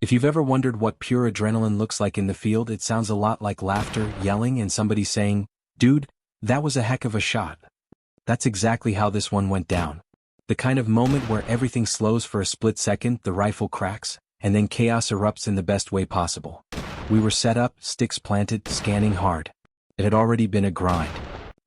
If you've ever wondered what pure adrenaline looks like in the field, it sounds a lot like laughter, yelling, and somebody saying, "Dude, that was a heck of a shot." That's exactly how this one went down. The kind of moment where everything slows for a split second, the rifle cracks, and then chaos erupts in the best way possible. We were set up, sticks planted, scanning hard. It had already been a grind.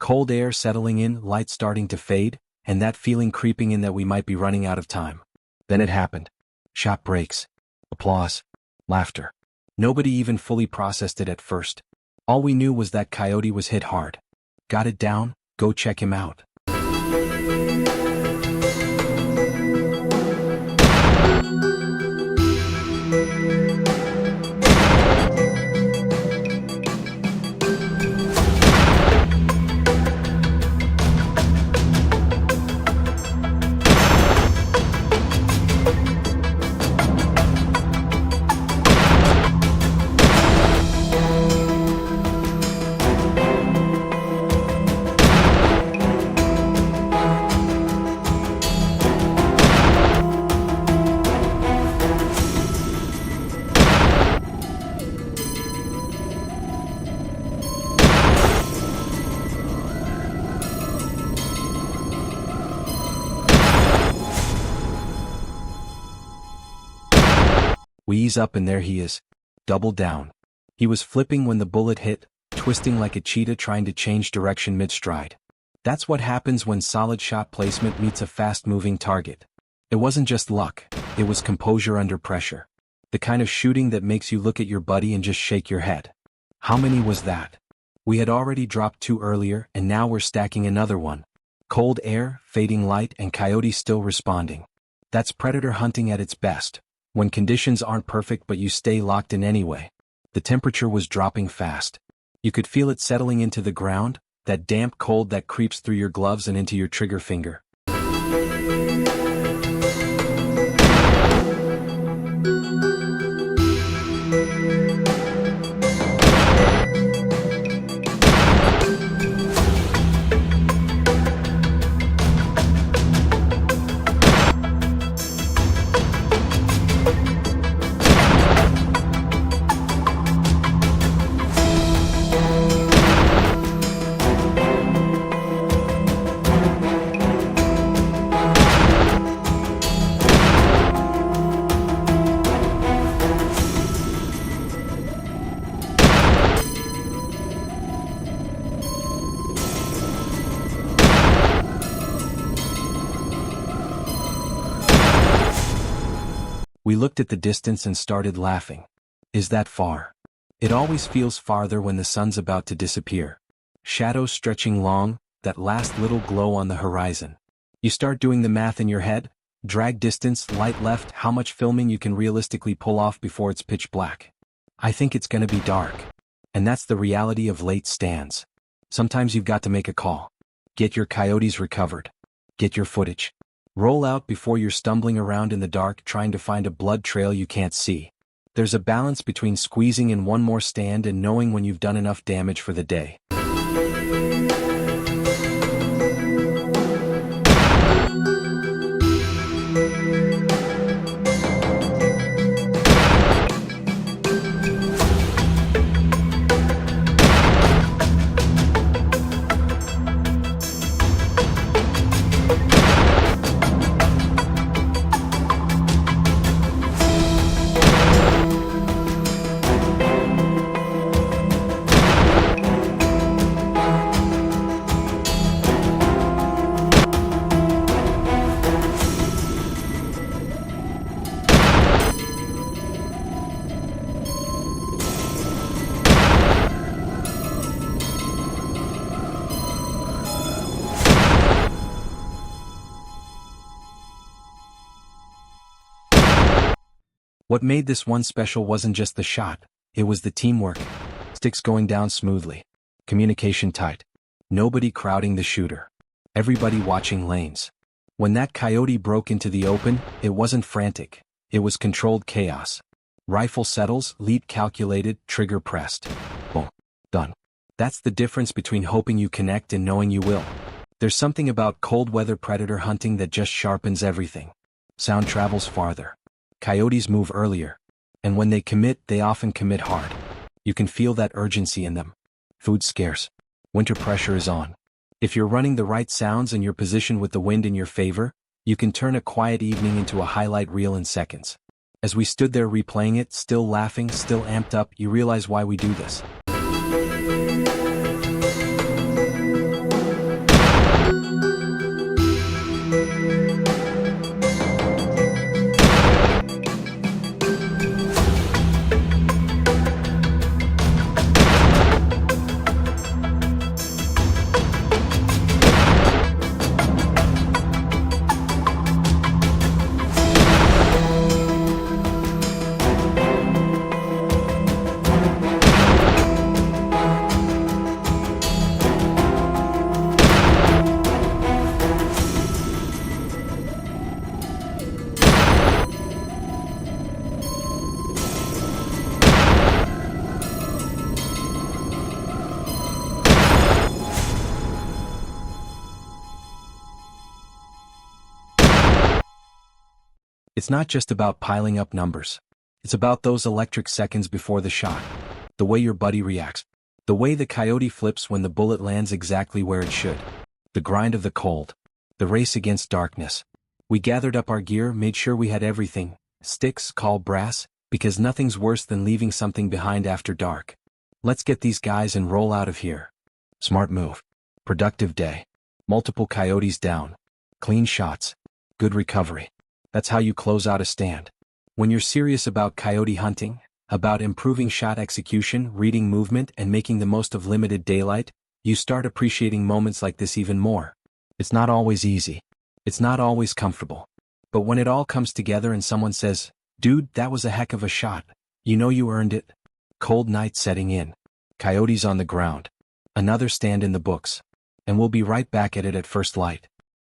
Cold air settling in, lights starting to fade, and that feeling creeping in that we might be running out of time. Then it happened. Shot breaks. Applause. Laughter. Nobody even fully processed it at first. All we knew was that Coyote was hit hard. Got it down? Go check him out. We ease up and there he is. Double down. He was flipping when the bullet hit, twisting like a cheetah trying to change direction mid-stride. That's what happens when solid shot placement meets a fast-moving target. It wasn't just luck, it was composure under pressure. The kind of shooting that makes you look at your buddy and just shake your head. How many was that? We had already dropped 2 earlier, and now we're stacking another one. Cold air, fading light, and Coyote still responding. That's predator hunting at its best. When conditions aren't perfect but you stay locked in anyway. The temperature was dropping fast. You could feel it settling into the ground, that damp cold that creeps through your gloves and into your trigger finger. We looked at the distance and started laughing. Is that far? It always feels farther when the sun's about to disappear. Shadows stretching long, that last little glow on the horizon. You start doing the math in your head, drag distance, light left, how much filming you can realistically pull off before it's pitch black. I think it's gonna be dark. And that's the reality of late stands. Sometimes you've got to make a call. Get your coyotes recovered. Get your footage. Roll out before you're stumbling around in the dark trying to find a blood trail you can't see. There's a balance between squeezing in one more stand and knowing when you've done enough damage for the day. What made this one special wasn't just the shot, it was the teamwork. Sticks going down smoothly. Communication tight. Nobody crowding the shooter. Everybody watching lanes. When that coyote broke into the open, it wasn't frantic. It was controlled chaos. Rifle settles, lead calculated, trigger pressed. Boom. Done. That's the difference between hoping you connect and knowing you will. There's something about cold weather predator hunting that just sharpens everything. Sound travels farther. Coyotes move earlier. And when they commit, they often commit hard. You can feel that urgency in them. Food's scarce. Winter pressure is on. If you're running the right sounds and you're positioned with the wind in your favor, you can turn a quiet evening into a highlight reel in seconds. As we stood there replaying it, still laughing, still amped up, you realize why we do this. It's not just about piling up numbers. It's about those electric seconds before the shot. The way your buddy reacts. The way the coyote flips when the bullet lands exactly where it should. The grind of the cold. The race against darkness. We gathered up our gear, made sure we had everything. Sticks, call brass, because nothing's worse than leaving something behind after dark. Let's get these guys and roll out of here. Smart move. Productive day. Multiple coyotes down. Clean shots. Good recovery. That's how you close out a stand. When you're serious about coyote hunting, about improving shot execution, reading movement, and making the most of limited daylight, you start appreciating moments like this even more. It's not always easy. It's not always comfortable. But when it all comes together and someone says, "Dude, that was a heck of a shot," you know you earned it. Cold night setting in. Coyotes on the ground. Another stand in the books. And we'll be right back at it at first light.